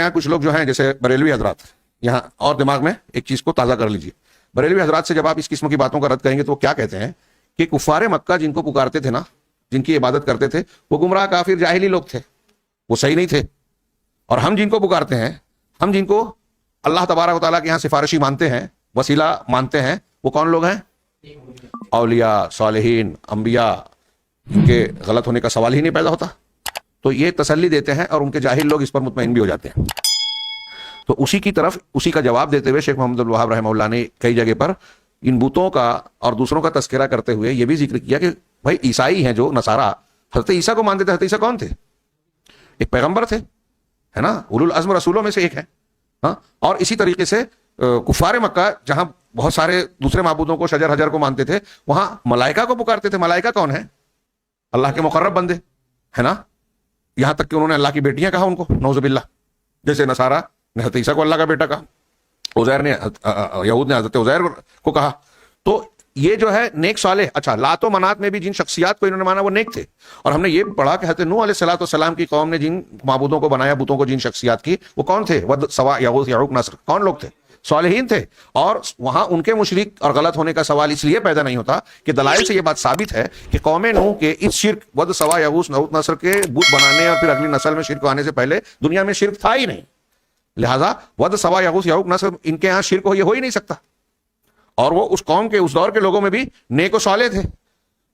یہاں کچھ لوگ جو ہیں جیسے بریلوی حضرات، یہاں اور دماغ میں ایک چیز کو تازہ کر لیجیے، بریلوی حضرات سے جب آپ اس قسم کی باتوں کا رد کریں گے تو وہ کیا کہتے ہیں کہ کفار مکہ جن کو پکارتے تھے نا، جن کی عبادت کرتے تھے، وہ گمراہ کافر جاہلی لوگ تھے، وہ صحیح نہیں تھے، اور ہم جن کو پکارتے ہیں، ہم جن کو اللہ تبارک و تعالیٰ کے یہاں سفارشی مانتے ہیں، وسیلہ مانتے ہیں، وہ کون لوگ ہیں؟ اولیاء، صالحین، انبیاء، ان کے غلط ہونے کا سوال ہی نہیں پیدا ہوتا۔ تو یہ تسلی دیتے ہیں اور ان کے جاہل لوگ اس پر مطمئن بھی ہو جاتے ہیں۔ تو اسی کی طرف اسی کا جواب دیتے ہوئے شیخ محمد الوہاب رحمہ اللہ نے کئی جگہ پر ان بتوں کا اور دوسروں کا تذکرہ کرتے ہوئے یہ بھی ذکر کیا کہ بھائی عیسائی ہیں جو نصارہ، حضرت عیسیٰ کو مانتے تھے۔ حضرت عیسیٰ کون تھے؟ ایک پیغمبر تھے، ہے نا، اولو العزم رسولوں میں سے ایک ہے، ہاں۔ اور اسی طریقے سے کفار مکہ جہاں بہت سارے دوسرے معبودوں کو، شجر حجر کو مانتے تھے، وہاں ملائکہ کو پکارتے تھے۔ ملائکہ کون ہے؟ اللہ کے مقرب بندے، ہے نا۔ یہاں تک کہ انہوں نے اللہ کی بیٹیاں کہا ان کو، نعوذ باللہ، جیسے نصارہ نے حضرت عیسیٰ کو اللہ کا بیٹا کہا، عزیر نے، یہود نے حضرت عزیر کو کہا۔ تو یہ جو ہے نیک صالح، اچھا لات و منات میں بھی جن شخصیات کو انہوں نے مانا وہ نیک تھے، اور ہم نے یہ پڑھا کہ حضرت نوح علیہ السلام کی قوم نے جن معبودوں کو بنایا، بتوں کو، جن شخصیات کی، وہ کون تھے؟ ود، سوا، یغوث، یعوق، نصر، کون لوگ تھے؟ صالحین تھے۔ اور وہاں ان کے مشرک اور غلط ہونے کا سوال اس لیے پیدا نہیں ہوتا کہ دلائل سے یہ بات ثابت ہے کہ قوم نوح کے اس شرک، ود، سوا، یغوث، یعوق، نصر کے بت بنانے اور پھر اگلی نسل میں شرک آنے سے پہلے دنیا میں شرک تھا ہی نہیں، لہٰذا ود، سوا، یغوث، یعوق، نصر ان کے ہاں شرک یہ ہو ہی نہیں سکتا۔ اور وہ اس قوم کے، اس دور کے لوگوں میں بھی نیک و صالح تھے،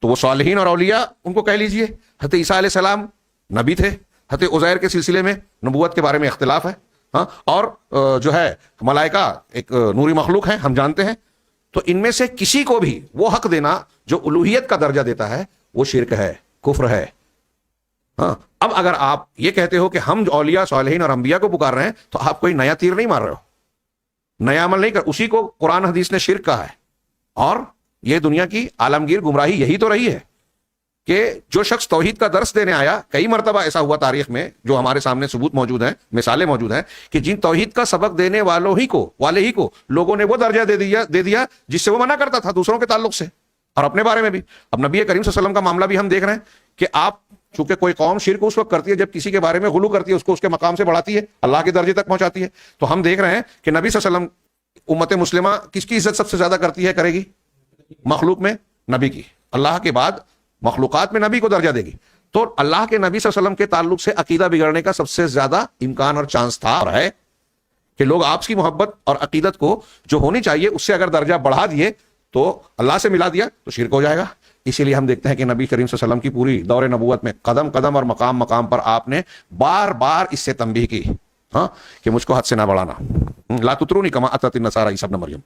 تو وہ صالحین اور اولیاء ان کو کہہ لیجئے۔ حضرت عیسیٰ علیہ السلام نبی تھے، حضرت عزیر کے سلسلے میں نبوت کے بارے میں اختلاف ہے، ہاں، اور جو ہے ملائکہ ایک نوری مخلوق ہیں، ہم جانتے ہیں۔ تو ان میں سے کسی کو بھی وہ حق دینا جو الوہیت کا درجہ دیتا ہے وہ شرک ہے، کفر ہے، ہاں۔ اب اگر آپ یہ کہتے ہو کہ ہم اولیاء، صالحین اور انبیاء کو پکار رہے ہیں تو آپ کوئی نیا تیر نہیں مار رہے ہو، نیا عمل نہیں کر، اسی کو قرآن حدیث نے شرک کہا ہے۔ اور یہ دنیا کی عالمگیر گمراہی یہی تو رہی ہے کہ جو شخص توحید کا درس دینے آیا، کئی مرتبہ ایسا ہوا تاریخ میں، جو ہمارے سامنے ثبوت موجود ہیں، مثالیں موجود ہیں، کہ جن توحید کا سبق دینے والے ہی کو لوگوں نے وہ درجہ دے دیا جس سے وہ منع کرتا تھا دوسروں کے تعلق سے اور اپنے بارے میں بھی۔ اب نبی کریم صلی اللہ علیہ وسلم کا معاملہ بھی ہم دیکھ رہے ہیں کہ آپ، چونکہ کوئی قوم شرک اس وقت کرتی ہے جب کسی کے بارے میں غلو کرتی ہے، اس کو اس کے مقام سے بڑھاتی ہے، اللہ کے درجے تک پہنچاتی ہے۔ تو ہم دیکھ رہے ہیں کہ نبی صلی اللہ علیہ وسلم، امت مسلمہ کس کی عزت سب سے زیادہ کرتی ہے، کرے گی؟ مخلوق میں نبی کی، اللہ کے بعد مخلوقات میں نبی کو درجہ دے گی۔ تو اللہ کے نبی صلی اللہ علیہ وسلم کے تعلق سے عقیدہ بگڑنے کا سب سے زیادہ امکان اور چانس تھا اور ہے کہ لوگ آپ کی محبت اور عقیدت کو جو ہونی چاہیے اس سے اگر درجہ بڑھا دیے تو اللہ سے ملا دیا تو شرک ہو جائے گا۔ اسی لیے ہم دیکھتے ہیں کہ نبی کریم صلی اللہ علیہ وسلم کی پوری دور نبوت میں قدم قدم اور مقام مقام پر آپ نے بار بار اس سے تنبیہ کی، ہاں، کہ مجھ کو حد سے نہ بڑھانا، لا تطرونی کما اطرت النصارى عیسی ابن مریم۔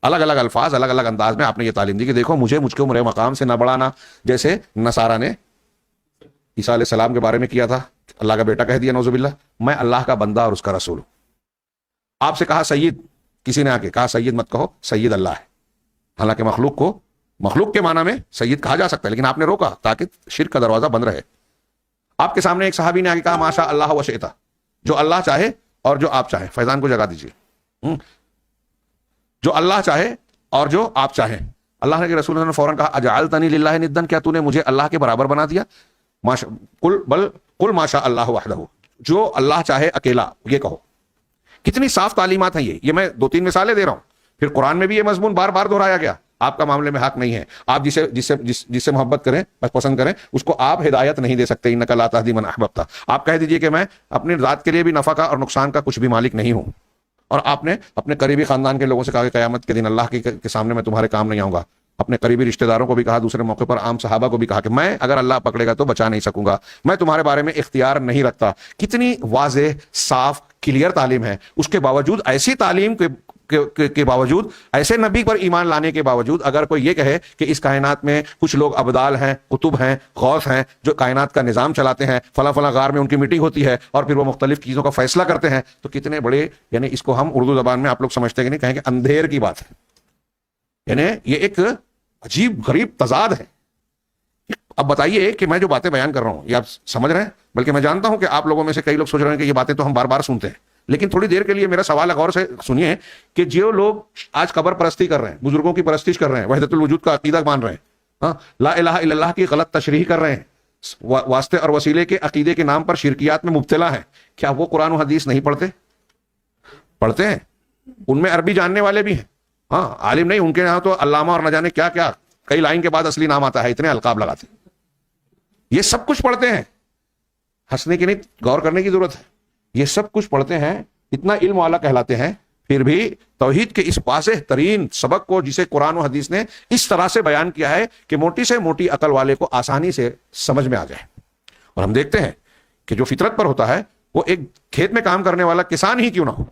الگ الگ الفاظ، الگ الگ انداز میں آپ نے یہ تعلیم دی کہ دیکھو مجھ کو میرے مقام سے نہ بڑھانا، جیسے نصارہ نے عیسیٰ علیہ السلام کے بارے میں کیا تھا، اللہ کا بیٹا کہہ دیا، نعوذ باللہ۔ میں اللہ کا بندہ اور اس کا رسول ہوں۔ آپ سے کہا سید، کسی نے آ کے کہا سید مت کہو، سید اللہ ہے، حالانکہ مخلوق کے معنی میں سید کہا جا سکتا ہے، لیکن آپ نے روکا تاکہ شرک کا دروازہ بند رہے۔ آپ کے سامنے ایک صحابی نے آ کے کہا ماشاء اللہ و شئت، جو اللہ چاہے اور جو آپ چاہیں۔ فیضان کو جگہ دیجیے، جو اللہ چاہے اور جو آپ چاہیں۔ اللہ کے رسول نے فوراً کہا اجعلتنی للہ ندا، کیا تو نے مجھے اللہ کے برابر بنا دیا؟ قل ماشاء اللہ وحدہ، جو اللہ چاہے اکیلا، یہ کہو۔ کتنی صاف تعلیمات ہیں یہ میں 2-3 مثالیں دے رہا ہوں۔ پھر قرآن میں بھی یہ مضمون بار بار دہرایا گیا، آپ کا معاملے میں حق نہیں ہے، آپ جس سے محبت کریں، پسند کریں، اس کو آپ ہدایت نہیں دے سکتے، انک لا تہدی من احببت۔ آپ کہہ دیجئے کہ میں اپنی ذات کے لیے بھی نفع کا اور نقصان کا کچھ بھی مالک نہیں ہوں، اور آپ نے اپنے قریبی خاندان کے لوگوں سے کہا کہ قیامت کے دن اللہ کے سامنے میں تمہارے کام نہیں آؤں گا۔ اپنے قریبی رشتہ داروں کو بھی کہا، دوسرے موقع پر عام صحابہ کو بھی کہا کہ میں اگر اللہ پکڑے گا تو بچا نہیں سکوں گا، میں تمہارے بارے میں اختیار نہیں رکھتا۔ کتنی واضح، صاف، کلیئر تعلیم ہے۔ اس کے باوجود، ایسی تعلیم کے باوجود، ایسے نبی پر ایمان لانے کے باوجود، اگر کوئی یہ کہے کہ اس کائنات میں کچھ لوگ ابدال ہیں، قطب ہیں، غوث ہیں، جو کائنات کا نظام چلاتے ہیں، فلاں فلاں غار میں ان کی میٹنگ ہوتی ہے اور پھر وہ مختلف چیزوں کا فیصلہ کرتے ہیں، تو کتنے بڑے، یعنی اس کو ہم اردو زبان میں آپ لوگ سمجھتے کہ نہیں، کہیں کہ اندھیر کی بات ہے۔ یعنی یہ ایک عجیب غریب تضاد ہے۔ اب بتائیے کہ میں جو باتیں بیان کر رہا ہوں یہ آپ سمجھ رہے ہیں؟ بلکہ میں جانتا ہوں کہ آپ لوگوں میں سے کئی لوگ سوچ رہے ہیں کہ یہ باتیں تو ہم بار بار سنتے ہیں، لیکن تھوڑی دیر کے لیے میرا سوال غور سے سنیے کہ جو لوگ آج قبر پرستی کر رہے ہیں، بزرگوں کی پرستش کر رہے ہیں، وحدت الوجود کا عقیدہ مان رہے ہیں، ہاں، لا الہ الا اللہ کی غلط تشریح کر رہے ہیں، واسطے اور وسیلے کے عقیدے کے نام پر شرکیات میں مبتلا ہیں، کیا وہ قرآن و حدیث نہیں پڑھتے؟ پڑھتے ہیں, ان میں عربی جاننے والے بھی ہیں, ہاں عالم نہیں, ان کے یہاں تو علامہ اور نہ جانے کیا کیا کئی لائن کے بعد اصلی نام آتا ہے, اتنے القاب لگاتے ہیں. یہ سب کچھ پڑھتے ہیں, ہنسنے کی نہیں, غور کرنے کی ضرورت ہے. یہ سب کچھ پڑھتے ہیں, اتنا علم والا کہلاتے ہیں, پھر بھی توحید کے اس واضح ترین سبق کو جسے قرآن و حدیث نے اس طرح سے بیان کیا ہے کہ موٹی سے موٹی عقل والے کو آسانی سے سمجھ میں آ جائے. اور ہم دیکھتے ہیں کہ جو فطرت پر ہوتا ہے, وہ ایک کھیت میں کام کرنے والا کسان ہی کیوں نہ ہو,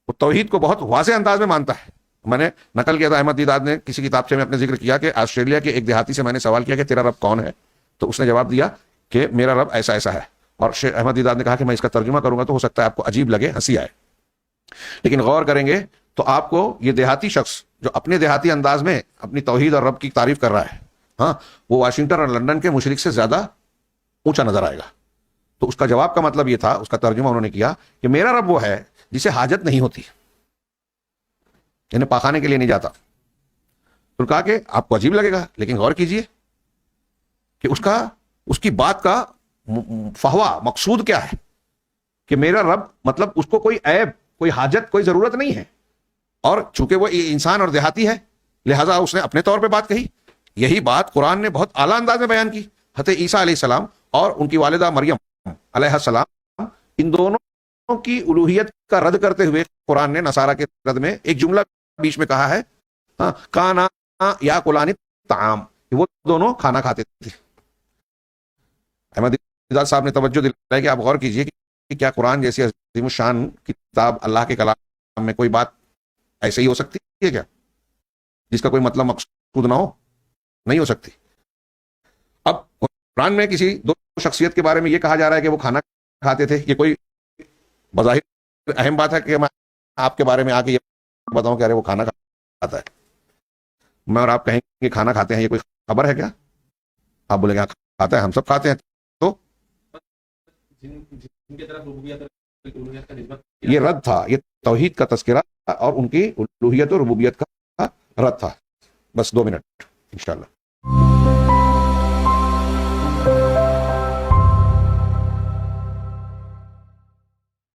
وہ توحید کو بہت واضح انداز میں مانتا ہے. میں نے نقل کیا تھا, احمد دیداد نے کسی کتابچے میں اپنے ذکر کیا کہ آسٹریلیا کے ایک دیہاتی سے میں نے سوال کیا کہ تیرا رب کون ہے, تو اس نے جواب دیا کہ میرا رب ایسا ایسا ہے. اور احمد دیداد نے کہا کہ میں اس کا ترجمہ کروں گا تو ہو سکتا ہے آپ کو عجیب لگے, ہنسی آئے, لیکن غور کریں گے تو آپ کو یہ دیہاتی شخص جو اپنے دیہاتی انداز میں اپنی توحید اور رب کی تعریف کر رہا ہے, ہاں, وہ واشنگٹن اور لندن کے مشرک سے زیادہ اونچا نظر آئے گا. تو اس کا جواب کا مطلب یہ تھا, اس کا ترجمہ انہوں نے کیا کہ میرا رب وہ ہے جسے حاجت نہیں ہوتی, یعنی پاخانے کے لیے نہیں جاتا. تو کہا کہ آپ کو عجیب لگے گا, لیکن غور کیجئے کہ اس کی بات کا فہوا مقصود کیا ہے کہ میرا رب مطلب اس کو کوئی عیب, کوئی حاجت, کوئی ضرورت نہیں ہے. اور چونکہ وہ انسان اور دیہاتی ہے, لہذا اس نے اپنے طور پہ بات کہی. یہی بات قرآن نے بہت اعلیٰ انداز میں بیان کی. حضرت عیسیٰ علیہ السلام اور ان کی والدہ مریم علیہ السلام, ان دونوں کی الوہیت کا رد کرتے ہوئے قرآن نے نصارہ کے رد میں ایک جملہ بیچ میں کہا ہے, ہاں, کانا یا کلانی طعام, وہ دونوں کھانا کھاتے تھے. احمد دیداد صاحب نے توجہ دلائی کہ آپ غور کیجئے کہ کیا قرآن جیسی عظیم الشان کتاب, اللہ کے کلام میں کوئی بات ایسے ہی ہو سکتی ہے کیا, جس کا کوئی مطلب مقصود نہ ہو؟ نہیں ہو سکتی. اب قرآن میں کسی دو شخصیت کے بارے میں یہ کہا جا رہا ہے کہ وہ کھانا کھاتے تھے, یہ کوئی بظاہر اہم بات ہے کہ میں آپ کے بارے میں آ کے یہ بتاؤں کہ ارے وہ کھانا کھاتا ہے, میں اور آپ کہیں کہ کھانا کھاتے ہیں, یہ کوئی خبر ہے کیا؟ آپ بولیں گے کھاتا ہے, ہم سب کھاتے ہیں. تو یہ رد تھا, یہ توحید کا تذکرہ اور ان کی الوہیت و ربوبیت کا رد تھا. بس 2 منٹ انشاءاللہ.